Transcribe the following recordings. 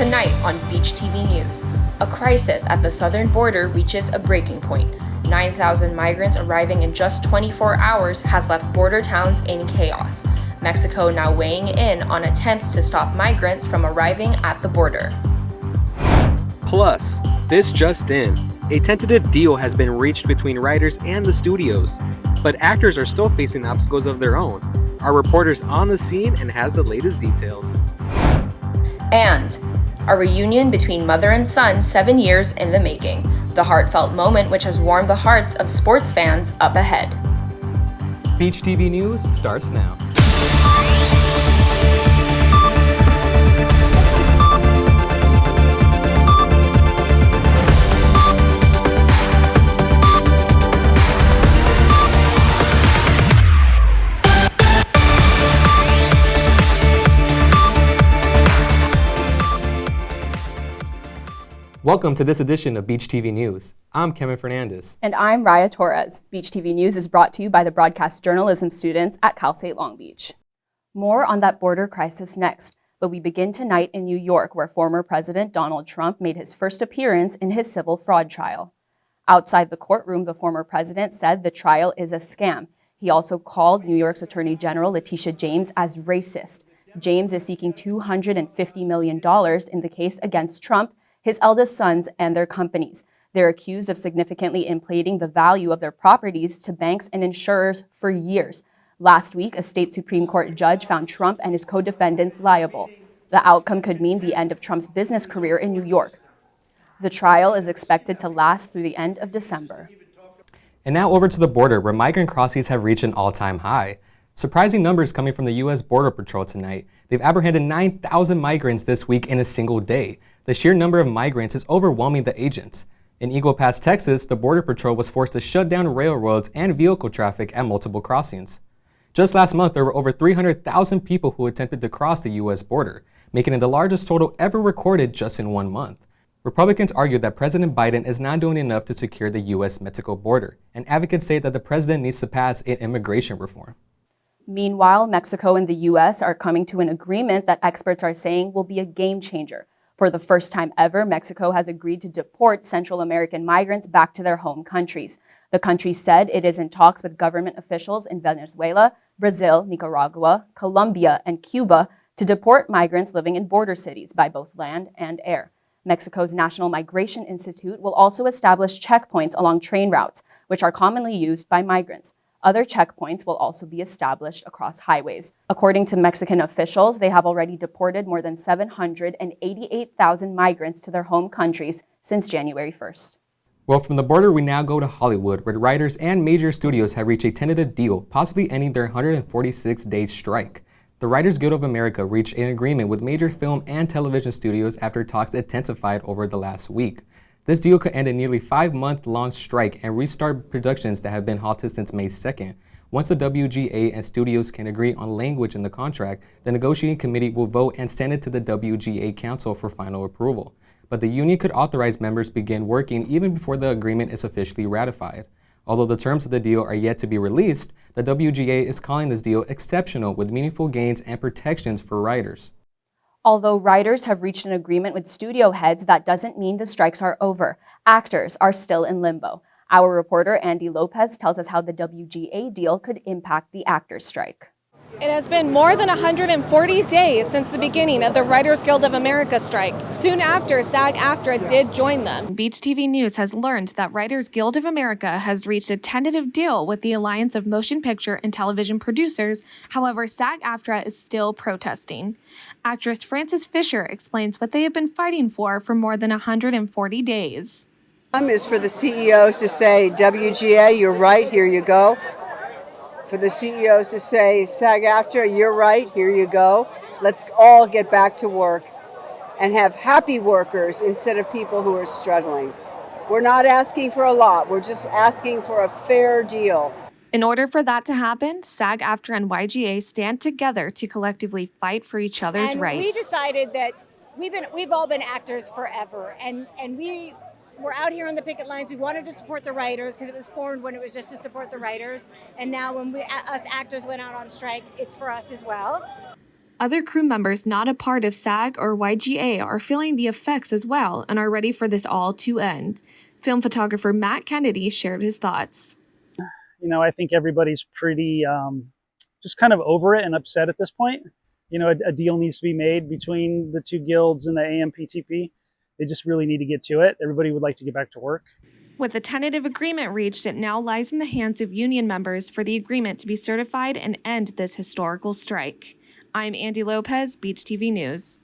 Tonight on Beach TV News, a crisis at the southern border reaches a breaking point. 9,000 migrants arriving in just 24 hours has left border towns in chaos. Mexico now weighing in on attempts to stop migrants from arriving at the border. Plus, this just in, a tentative deal has been reached between writers and the studios, but actors are still facing obstacles of their own. Our reporter's on the scene and has the latest details. And a reunion between mother and son 7 years in the making. The heartfelt moment which has warmed the hearts of sports fans up ahead. Beach TV News starts now. Welcome to this edition of Beach TV News. I'm Kevin Fernandez. And I'm Raya Torres. Beach TV News is brought to you by the broadcast journalism students at Cal State Long Beach. More on that border crisis next, but we begin tonight in New York, where former President Donald Trump made his first appearance in his civil fraud trial. Outside the courtroom, the former president said the trial is a scam. He also called New York's Attorney General Letitia James as racist. James is seeking $250 million in the case against Trump, his eldest sons, and their companies. They're accused of significantly inflating the value of their properties to banks and insurers for years. Last week, a state Supreme Court judge found Trump and his co-defendants liable. The outcome could mean the end of Trump's business career in New York. The trial is expected to last through the end of December. And now over to the border, where migrant crossings have reached an all-time high. Surprising numbers coming from the U.S. Border Patrol tonight. They've apprehended 9,000 migrants this week in a single day. The sheer number of migrants is overwhelming the agents. In Eagle Pass, Texas, the Border Patrol was forced to shut down railroads and vehicle traffic at multiple crossings. Just last month, there were over 300,000 people who attempted to cross the U.S. border, making it the largest total ever recorded just in 1 month. Republicans argued that President Biden is not doing enough to secure the U.S.-Mexico border, and advocates say that the president needs to pass an immigration reform. Meanwhile, Mexico and the U.S. are coming to an agreement that experts are saying will be a game changer. For the first time ever, Mexico has agreed to deport Central American migrants back to their home countries. The country said it is in talks with government officials in Venezuela, Brazil, Nicaragua, Colombia, and Cuba to deport migrants living in border cities by both land and air. Mexico's National Migration Institute will also establish checkpoints along train routes, which are commonly used by migrants. Other checkpoints will also be established across highways. According to Mexican officials, they have already deported more than 788,000 migrants to their home countries since January 1st. Well, from the border, we now go to Hollywood, where writers and major studios have reached a tentative deal, possibly ending their 146-day strike. The Writers Guild of America reached an agreement with major film and television studios after talks intensified over the last week. This deal could end a nearly 5-month-long strike and restart productions that have been halted since May 2nd. Once the WGA and studios can agree on language in the contract, the negotiating committee will vote and send it to the WGA Council for final approval. But the union could authorize members begin working even before the agreement is officially ratified. Although the terms of the deal are yet to be released, the WGA is calling this deal exceptional with meaningful gains and protections for writers. Although writers have reached an agreement with studio heads, that doesn't mean the strikes are over. Actors are still in limbo. Our reporter, Andy Lopez, tells us how the WGA deal could impact the actors' strike. It has been more than 140 days since the beginning of the Writers Guild of America strike. Soon after, SAG-AFTRA did join them. Beach TV News has learned that Writers Guild of America has reached a tentative deal with the Alliance of Motion Picture and Television Producers. However, SAG-AFTRA is still protesting. Actress Frances Fisher explains what they have been fighting for more than 140 days. Is for the CEOs to say, WGA, you're right, here you go. For the CEOs to say, SAG-AFTRA, you're right, here you go. Let's all get back to work and have happy workers instead of people who are struggling. We're not asking for a lot, we're just asking for a fair deal. In order for that to happen, SAG-AFTRA and WGA stand together to collectively fight for each other's rights. We decided that we've all been actors forever, and we're out here on the picket lines. We wanted to support the writers because it was formed when it was just to support the writers. And now when us actors went out on strike, it's for us as well. Other crew members not a part of SAG or WGA are feeling the effects as well and are ready for this all to end. Film photographer Matt Kennedy shared his thoughts. I think everybody's pretty just kind of over it and upset at this point. A deal needs to be made between the two guilds and the AMPTP. They just really need to get to it. Everybody would like to get back to work. With a tentative agreement reached, it now lies in the hands of union members for the agreement to be certified and end this historical strike. I'm Andy Lopez, Beach TV News.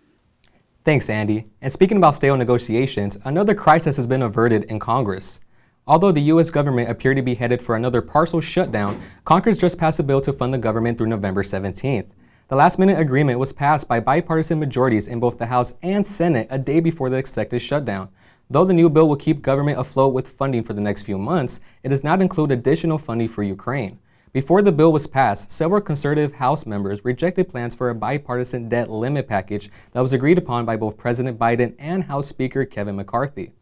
Thanks, Andy. And speaking about stale negotiations, another crisis has been averted in Congress. Although the U.S. government appeared to be headed for another partial shutdown, Congress just passed a bill to fund the government through November 17th. The last-minute agreement was passed by bipartisan majorities in both the House and Senate a day before the expected shutdown. Though the new bill will keep government afloat with funding for the next few months, it does not include additional funding for Ukraine. Before the bill was passed, several conservative House members rejected plans for a bipartisan debt limit package that was agreed upon by both President Biden and House Speaker Kevin McCarthy.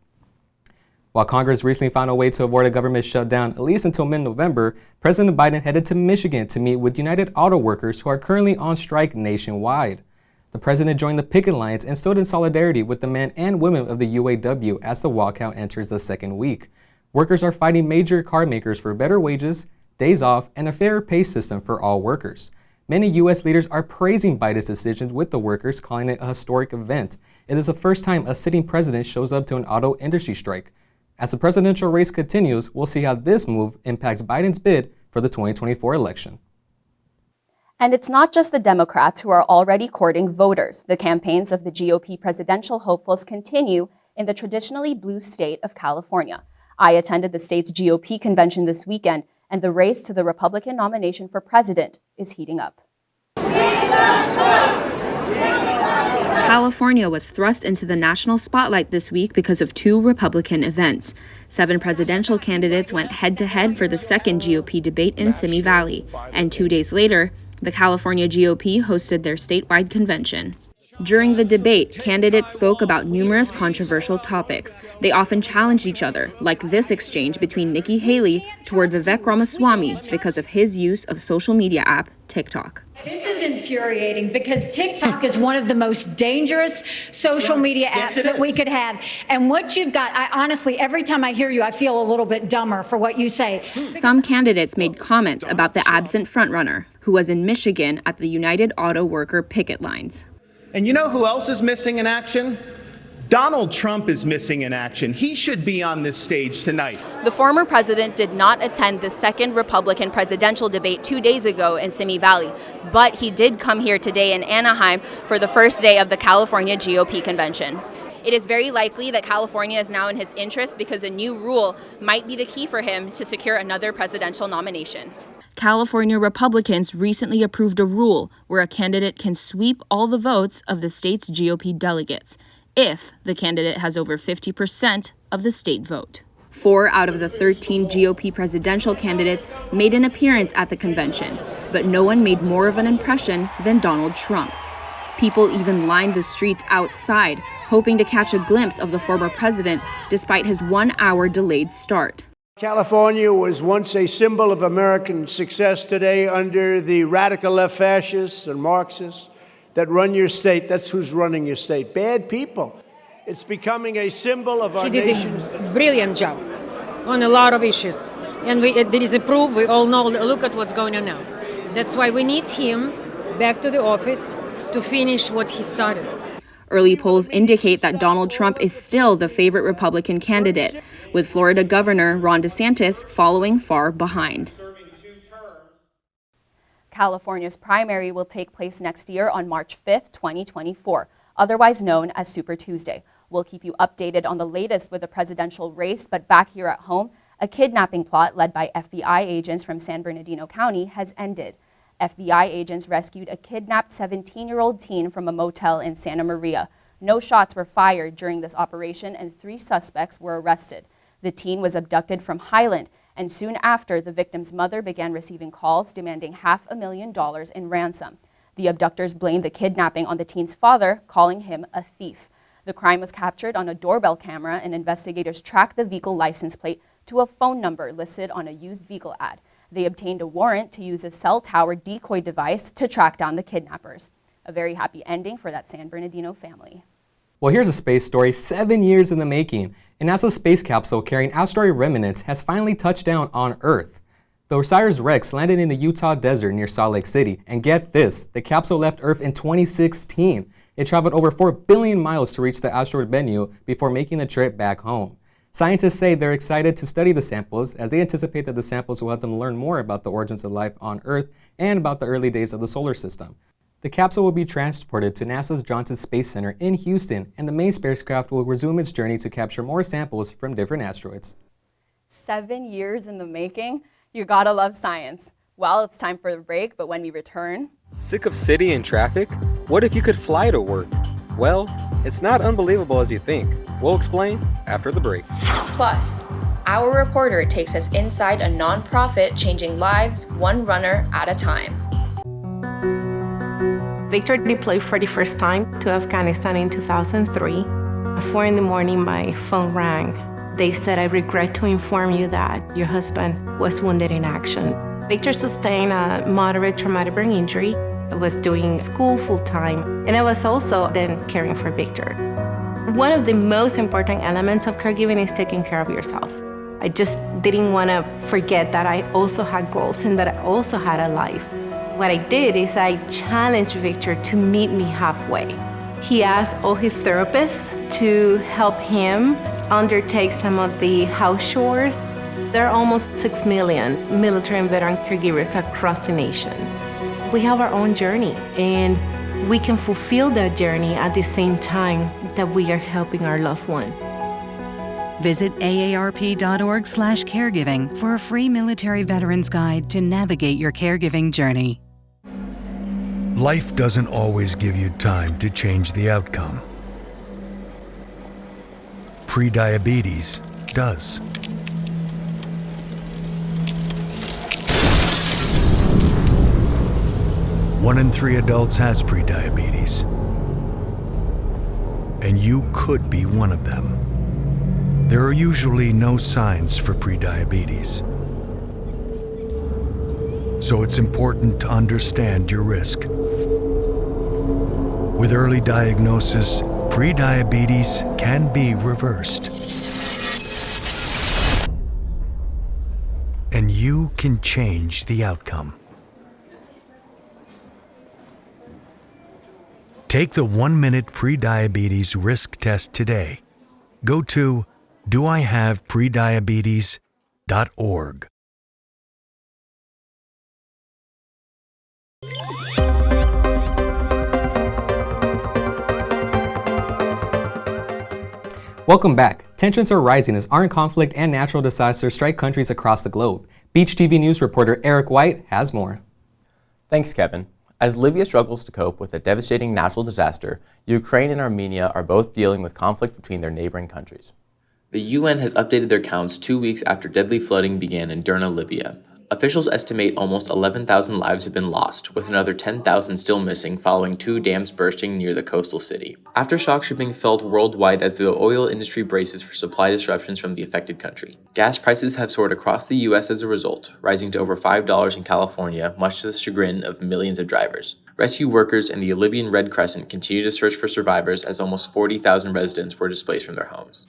While Congress recently found a way to avoid a government shutdown at least until mid-November, President Biden headed to Michigan to meet with United Auto Workers who are currently on strike nationwide. The president joined the picket lines and stood in solidarity with the men and women of the UAW as the walkout enters the second week. Workers are fighting major car makers for better wages, days off, and a fairer pay system for all workers. Many U.S. leaders are praising Biden's decisions with the workers, calling it a historic event. It is the first time a sitting president shows up to an auto industry strike. As the presidential race continues, we'll see how this move impacts Biden's bid for the 2024 election. And it's not just the Democrats who are already courting voters. The campaigns of the GOP presidential hopefuls continue in the traditionally blue state of California. I attended the state's GOP convention this weekend, and the race to the Republican nomination for president is heating up. California was thrust into the national spotlight this week because of two Republican events. 7 presidential candidates went head-to-head for the second GOP debate in Simi Valley, and 2 days later, the California GOP hosted their statewide convention. During the debate, candidates spoke about numerous controversial topics. They often challenged each other, like this exchange between Nikki Haley toward Vivek Ramaswamy because of his use of social media app TikTok. This is infuriating because TikTok is one of the most dangerous social media apps that we could have. And what you've got, I honestly, every time I hear you, I feel a little bit dumber for what you say. Some candidates made comments about the absent frontrunner, who was in Michigan at the United Auto Worker picket lines. And you know who else is missing in action? Donald Trump is missing in action. He should be on this stage tonight. The former president did not attend the second Republican presidential debate 2 days ago in Simi Valley, but he did come here today in Anaheim for the first day of the California GOP convention. It is very likely that California is now in his interest because a new rule might be the key for him to secure another presidential nomination. California Republicans recently approved a rule where a candidate can sweep all the votes of the state's GOP delegates if the candidate has over 50% of the state vote. 4 out of the 13 GOP presidential candidates made an appearance at the convention, but no one made more of an impression than Donald Trump. People even lined the streets outside, hoping to catch a glimpse of the former president despite his 1-hour delayed start. California was once a symbol of American success. Today, under the radical left fascists and Marxists that run your state, that's who's running your state. Bad people. It's becoming a symbol of our nation's... He did a brilliant job on a lot of issues. And it is approved. We all know, look at what's going on now. That's why we need him back to the office to finish what he started. Early polls indicate that Donald Trump is still the favorite Republican candidate, with Florida Governor Ron DeSantis following far behind. California's primary will take place next year on March 5th, 2024, otherwise known as Super Tuesday. We'll keep you updated on the latest with the presidential race, but back here at home, a kidnapping plot led by FBI agents from San Bernardino County has ended. FBI agents rescued a kidnapped 17-year-old teen from a motel in Santa Maria. No shots were fired during this operation, and 3 suspects were arrested. The teen was abducted from Highland, and soon after, the victim's mother began receiving calls demanding $500,000 in ransom. The abductors blamed the kidnapping on the teen's father, calling him a thief. The crime was captured on a doorbell camera, and investigators tracked the vehicle license plate to a phone number listed on a used vehicle ad. They obtained a warrant to use a cell tower decoy device to track down the kidnappers. A very happy ending for that San Bernardino family. Well, here's a space story 7 years in the making. A NASA space capsule carrying asteroid remnants has finally touched down on Earth. The OSIRIS-REx landed in the Utah desert near Salt Lake City, and get this, the capsule left Earth in 2016. It traveled over 4 billion miles to reach the asteroid Bennu before making the trip back home. Scientists say they're excited to study the samples as they anticipate that the samples will help them learn more about the origins of life on Earth and about the early days of the solar system. The capsule will be transported to NASA's Johnson Space Center in Houston, and the main spacecraft will resume its journey to capture more samples from different asteroids. 7 years in the making? You gotta love science. Well, it's time for a break, but when we return... Sick of city and traffic? What if you could fly to work? Well, it's not unbelievable as you think. We'll explain after the break. Plus, our reporter takes us inside a nonprofit changing lives one runner at a time. Victor deployed for the first time to Afghanistan in 2003. At 4 a.m, my phone rang. They said, "I regret to inform you that your husband was wounded in action." Victor sustained a moderate traumatic brain injury. I was doing school full-time, and I was also then caring for Victor. One of the most important elements of caregiving is taking care of yourself. I just didn't want to forget that I also had goals and that I also had a life. What I did is I challenged Victor to meet me halfway. He asked all his therapists to help him undertake some of the house chores. There are almost 6 million military and veteran caregivers across the nation. We have our own journey, and we can fulfill that journey at the same time that we are helping our loved one. Visit aarp.org/caregiving for a free military veterans guide to navigate your caregiving journey. Life doesn't always give you time to change the outcome. Prediabetes does. One in 3 adults has prediabetes, and you could be one of them. There are usually no signs for prediabetes, so it's important to understand your risk. With early diagnosis, prediabetes can be reversed, and you can change the outcome. Take the 1-minute prediabetes risk test today. Go to doihaveprediabetes.org. Welcome back. Tensions are rising as armed conflict and natural disasters strike countries across the globe. Beach TV News reporter Eric White has more. Thanks, Kevin. As Libya struggles to cope with a devastating natural disaster, Ukraine and Armenia are both dealing with conflict between their neighboring countries. The UN has updated their counts 2 weeks after deadly flooding began in Derna, Libya. Officials estimate almost 11,000 lives have been lost, with another 10,000 still missing following 2 dams bursting near the coastal city. Aftershocks are being felt worldwide as the oil industry braces for supply disruptions from the affected country. Gas prices have soared across the U.S. as a result, rising to over $5 in California, much to the chagrin of millions of drivers. Rescue workers and the Libyan Red Crescent continue to search for survivors as almost 40,000 residents were displaced from their homes.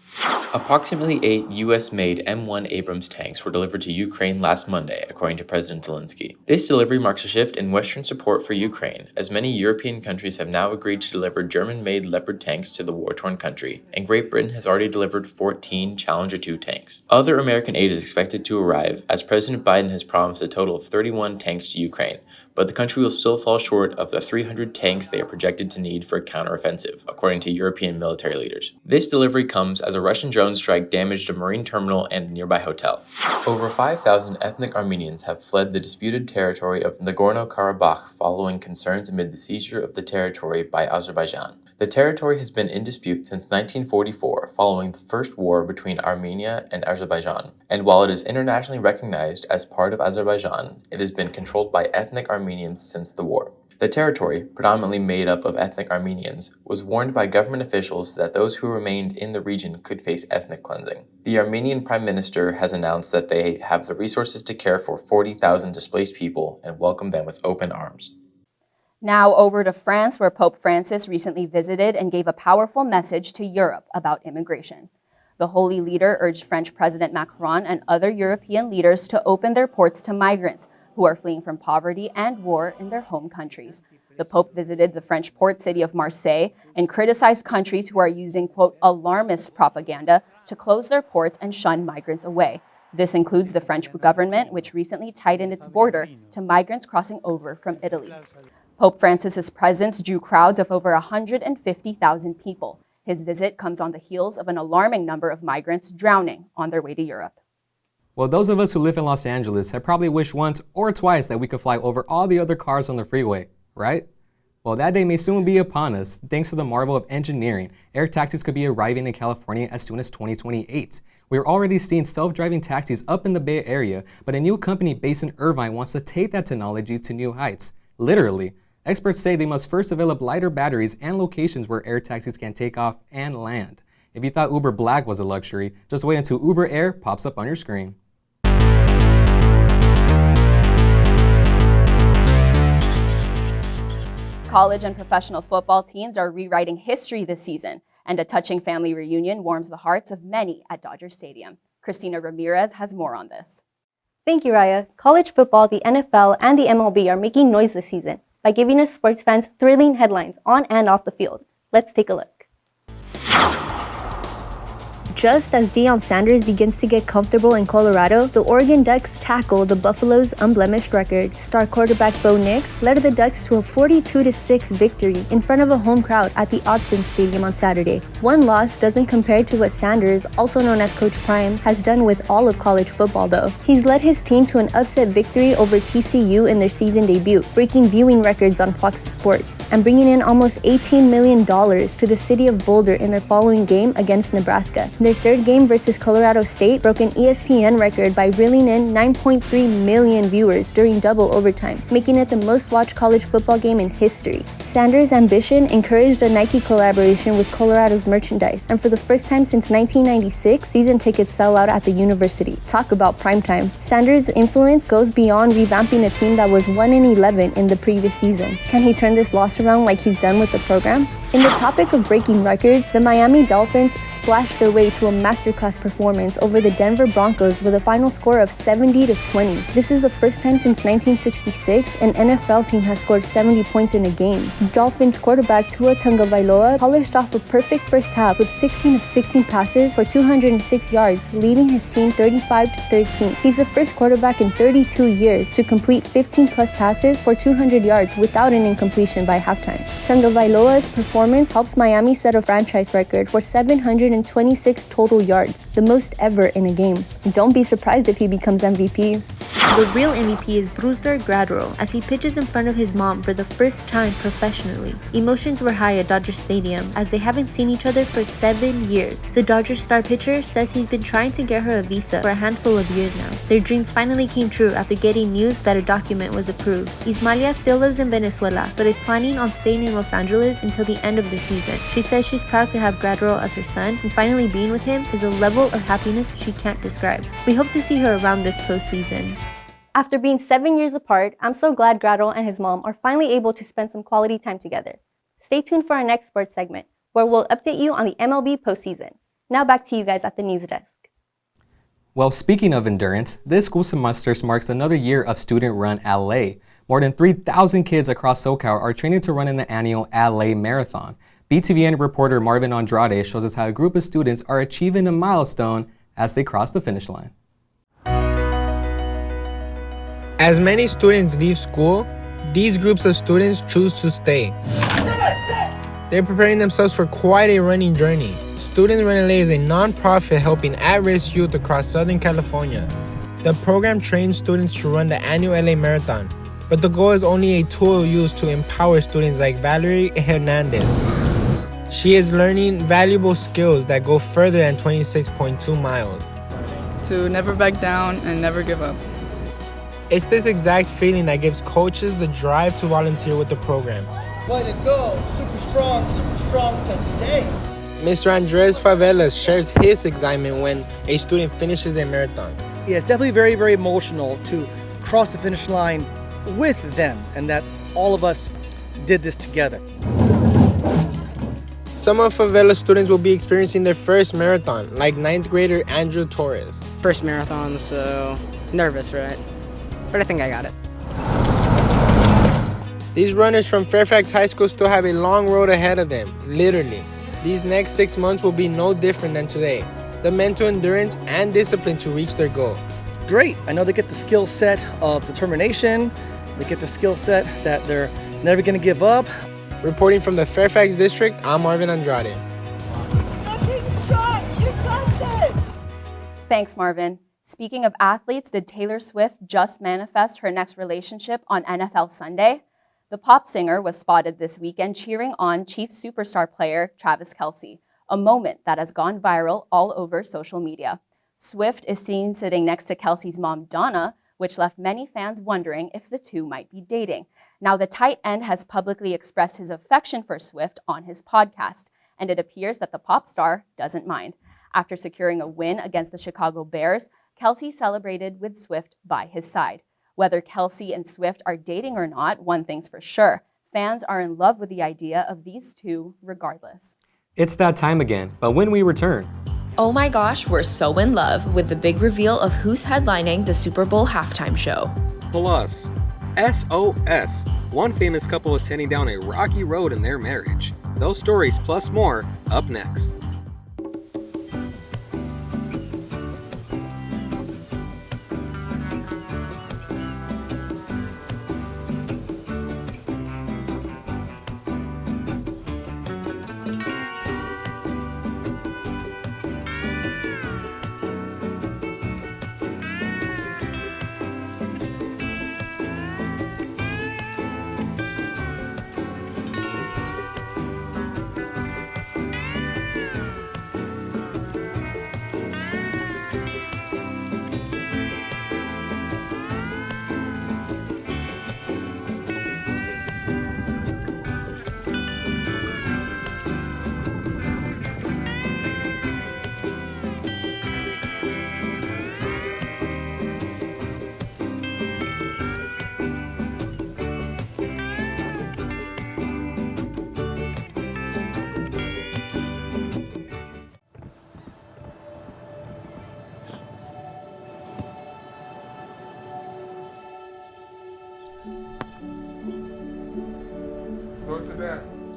Approximately 8 U.S.-made M1 Abrams tanks were delivered to Ukraine last Monday, according to President Zelensky. This delivery marks a shift in Western support for Ukraine, as many European countries have now agreed to deliver German-made Leopard tanks to the war-torn country, and Great Britain has already delivered 14 Challenger 2 tanks. Other American aid is expected to arrive, as President Biden has promised a total of 31 tanks to Ukraine, but the country will still fall short of the 300 tanks they are projected to need for a counteroffensive, according to European military leaders. This delivery comes as a Russian drone strike damaged a marine terminal and a nearby hotel. Over 5,000 ethnic Armenians have fled the disputed territory of Nagorno-Karabakh following concerns amid the seizure of the territory by Azerbaijan. The territory has been in dispute since 1944, following the first war between Armenia and Azerbaijan, and while it is internationally recognized as part of Azerbaijan, it has been controlled by ethnic Armenians since the war. The territory, predominantly made up of ethnic Armenians, was warned by government officials that those who remained in the region could face ethnic cleansing. The Armenian Prime Minister has announced that they have the resources to care for 40,000 displaced people and welcome them with open arms. Now over to France, where Pope Francis recently visited and gave a powerful message to Europe about immigration. The Holy Leader urged French President Macron and other European leaders to open their ports to migrants who are fleeing from poverty and war in their home countries. The Pope visited the French port city of Marseille and criticized countries who are using, quote, alarmist propaganda to close their ports and shun migrants away. This includes the French government, which recently tightened its border to migrants crossing over from Italy. Pope Francis's presence drew crowds of over 150,000 people. His visit comes on the heels of an alarming number of migrants drowning on their way to Europe. Well, those of us who live in Los Angeles have probably wished once or twice that we could fly over all the other cars on the freeway, right? Well, that day may soon be upon us. Thanks to the marvel of engineering, air taxis could be arriving in California as soon as 2028. We're already seeing self-driving taxis up in the Bay Area, but a new company based in Irvine wants to take that technology to new heights. Literally. Experts say they must first develop lighter batteries and locations where air taxis can take off and land. If you thought Uber Black was a luxury, just wait until Uber Air pops up on your screen. College and professional football teams are rewriting history this season, and a touching family reunion warms the hearts of many at Dodger Stadium. Christina Ramirez has more on this. Thank you, Raya. College football, the NFL, and the MLB are making noise this season by giving us sports fans thrilling headlines on and off the field. Let's take a look. Just as Deion Sanders begins to get comfortable in Colorado, the Oregon Ducks tackle the Buffalo's unblemished record. Star quarterback Bo Nix led the Ducks to a 42-6 victory in front of a home crowd at the Autzen Stadium on Saturday. One loss doesn't compare to what Sanders, also known as Coach Prime, has done with all of college football though. He's led his team to an upset victory over TCU in their season debut, breaking viewing records on Fox Sports and bringing in almost $18 million to the city of Boulder in their following game against Nebraska. Their third game versus Colorado State broke an ESPN record by reeling in 9.3 million viewers during double overtime, making it the most watched college football game in history. Sanders' ambition encouraged a Nike collaboration with Colorado's merchandise, and for the first time since 1996, season tickets sell out at the university. Talk about primetime. Sanders' influence goes beyond revamping a team that was 1-11 in the previous season. Can he turn this loss around like he's done with the program? In the topic of breaking records, the Miami Dolphins splashed their way to a masterclass performance over the Denver Broncos with a final score of 70-20. This is the first time since 1966 an NFL team has scored 70 points in a game. Dolphins quarterback Tua Tagovailoa polished off a perfect first half with 16 of 16 passes for 206 yards, leading his team 35-13. He's the first quarterback in 32 years to complete 15-plus passes for 200 yards without an incompletion by halftime. Tagovailoa's performance helps Miami set a franchise record for 726 total yards, the most ever in a game. Don't be surprised if he becomes MVP. The real MVP is Brusdar Graterol as he pitches in front of his mom for the first time professionally. Emotions were high at Dodger Stadium as they haven't seen each other for 7 years. The Dodgers star pitcher says he's been trying to get her a visa for a handful of years now. Their dreams finally came true after getting news that a document was approved. Ismalia still lives in Venezuela, but is planning on staying in Los Angeles until the end of the season. She says she's proud to have Graterol as her son, and finally being with him is a level of happiness she can't describe. We hope to see her around this postseason. After being 7 years apart, I'm so glad Graterol and his mom are finally able to spend some quality time together. Stay tuned for our next sports segment, where we'll update you on the MLB postseason. Now back to you guys at the news desk. Well, speaking of endurance, this school semester marks another year of Student Run LA. More than 3,000 kids across SoCal are training to run in the annual LA Marathon. BTVN reporter Marvin Andrade shows us how a group of students are achieving a milestone as they cross the finish line. As many students leave school, these groups of students choose to stay. They're preparing themselves for quite a running journey. Students Run LA is a non-profit helping at-risk youth across Southern California. The program trains students to run the annual LA Marathon, but the goal is only a tool used to empower students like Valerie Hernandez. She is learning valuable skills that go further than 26.2 miles. To never back down and never give up. It's this exact feeling that gives coaches the drive to volunteer with the program. Way to go! Super strong today! Mr. Andres Favelas shares his excitement when a student finishes a marathon. Yeah, it's definitely very, very emotional to cross the finish line with them, and that all of us did this together. Some of Favela students will be experiencing their first marathon, like 9th grader Andrew Torres. First marathon, so nervous, right? But I think I got it. These runners from Fairfax High School still have a long road ahead of them, literally. These next 6 months will be no different than today. The mental endurance and discipline to reach their goal. Great, I know they get the skill set of determination, they get the skill set that they're never gonna give up. Reporting from the Fairfax District, I'm Marvin Andrade. Thanks, Marvin. Speaking of athletes, did Taylor Swift just manifest her next relationship on NFL Sunday? The pop singer was spotted this weekend cheering on Chiefs superstar player Travis Kelce, a moment that has gone viral all over social media. Swift is seen sitting next to Kelce's mom, Donna, which left many fans wondering if the two might be dating. Now, the tight end has publicly expressed his affection for Swift on his podcast, and it appears that the pop star doesn't mind. After securing a win against the Chicago Bears, Kelce celebrated with Swift by his side. Whether Kelce and Swift are dating or not, one thing's for sure. Fans are in love with the idea of these two regardless. It's that time again, but when we return. Oh my gosh, we're so in love with the big reveal of who's headlining the Super Bowl halftime show. Plus, SOS. One famous couple is heading down a rocky road in their marriage. Those stories plus more up next.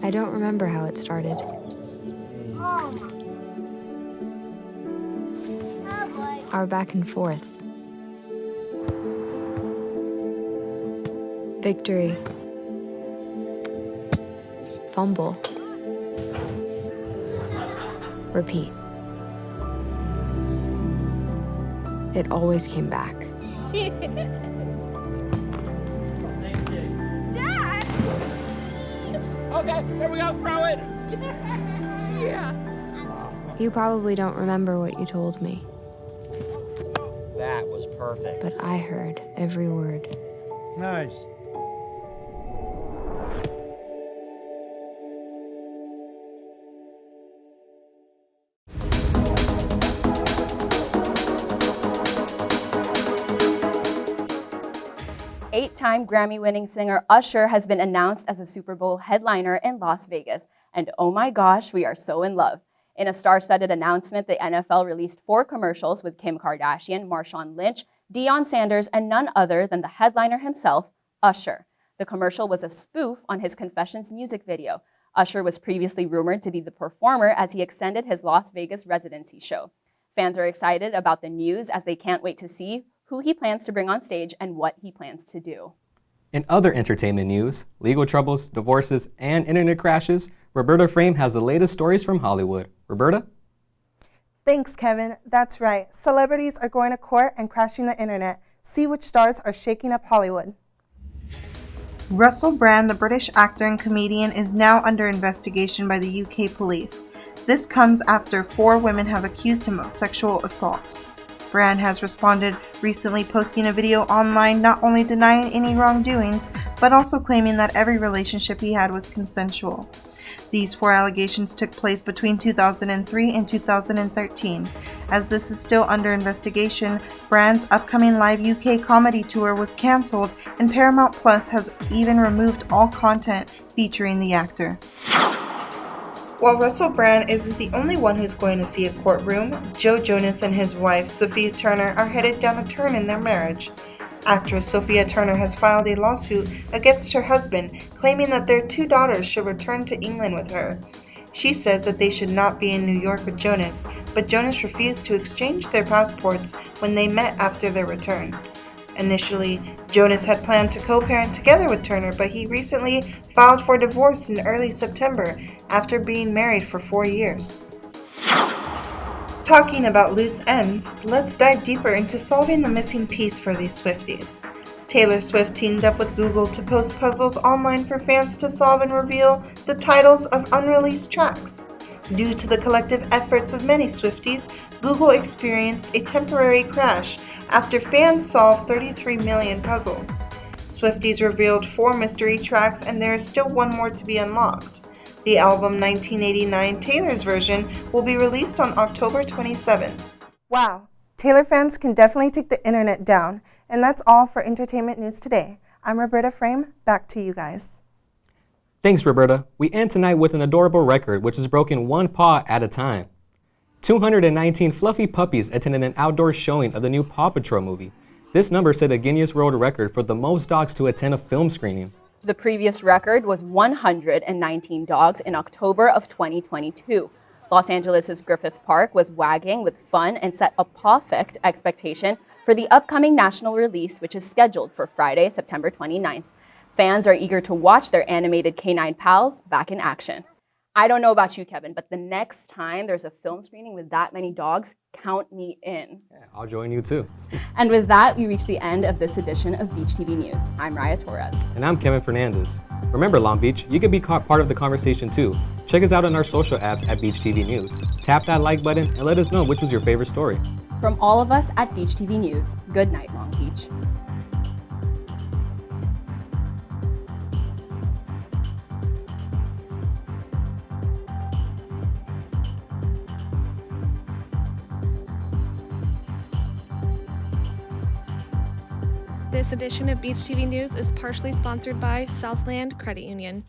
I don't remember how it started. Our back and forth. Victory. Fumble. Repeat. It always came back. Okay, here we go, throw it! Yeah. You probably don't remember what you told me. That was perfect. But I heard every word. Nice. Eight-time Grammy-winning singer Usher has been announced as a Super Bowl headliner in Las Vegas. And oh my gosh, we are so in love. In a star-studded announcement, the NFL released 4 commercials with Kim Kardashian, Marshawn Lynch, Deion Sanders, and none other than the headliner himself, Usher. The commercial was a spoof on his Confessions music video. Usher was previously rumored to be the performer as he extended his Las Vegas residency show. Fans are excited about the news as they can't wait to see who he plans to bring on stage and what he plans to do. In other entertainment news, legal troubles, divorces, and internet crashes, Roberta Frame has the latest stories from Hollywood. Roberta? Thanks, Kevin. That's right. Celebrities are going to court and crashing the internet. See which stars are shaking up Hollywood. Russell Brand, the British actor and comedian, is now under investigation by the UK police. This comes after 4 women have accused him of sexual assault. Brand has responded recently, posting a video online not only denying any wrongdoings, but also claiming that every relationship he had was consensual. These 4 allegations took place between 2003 and 2013. As this is still under investigation, Brand's upcoming live UK comedy tour was cancelled, and Paramount Plus has even removed all content featuring the actor. While Russell Brand isn't the only one who's going to see a courtroom, Joe Jonas and his wife, Sophia Turner, are headed down a turn in their marriage. Actress Sophia Turner has filed a lawsuit against her husband, claiming that their 2 daughters should return to England with her. She says that they should not be in New York with Jonas, but Jonas refused to exchange their passports when they met after their return. Initially, Jonas had planned to co-parent together with Turner, but he recently filed for divorce in early September after being married for 4 years. Talking about loose ends, let's dive deeper into solving the missing piece for these Swifties. Taylor Swift teamed up with Google to post puzzles online for fans to solve and reveal the titles of unreleased tracks. Due to the collective efforts of many Swifties, Google experienced a temporary crash after fans solved 33 million puzzles. Swifties revealed 4 mystery tracks, and there is still 1 more to be unlocked. The album 1989 Taylor's version will be released on October 27th. Wow, Taylor fans can definitely take the internet down. And that's all for Entertainment News today. I'm Roberta Frame, back to you guys. Thanks, Roberta. We end tonight with an adorable record, which is broken 1 paw at a time. 219 fluffy puppies attended an outdoor showing of the new Paw Patrol movie. This number set a Guinness World Record for the most dogs to attend a film screening. The previous record was 119 dogs in October of 2022. Los Angeles' Griffith Park was wagging with fun and set a perfect expectation for the upcoming national release, which is scheduled for Friday, September 29th. Fans are eager to watch their animated canine pals back in action. I don't know about you, Kevin, but the next time there's a film screening with that many dogs, count me in. Yeah, I'll join you too. And with that, we reach the end of this edition of Beach TV News. I'm Raya Torres. And I'm Kevin Fernandez. Remember, Long Beach, you can be part of the conversation too. Check us out on our social apps at Beach TV News. Tap that like button and let us know which was your favorite story. From all of us at Beach TV News, good night, Long Beach. This edition of Beach TV News is partially sponsored by Southland Credit Union.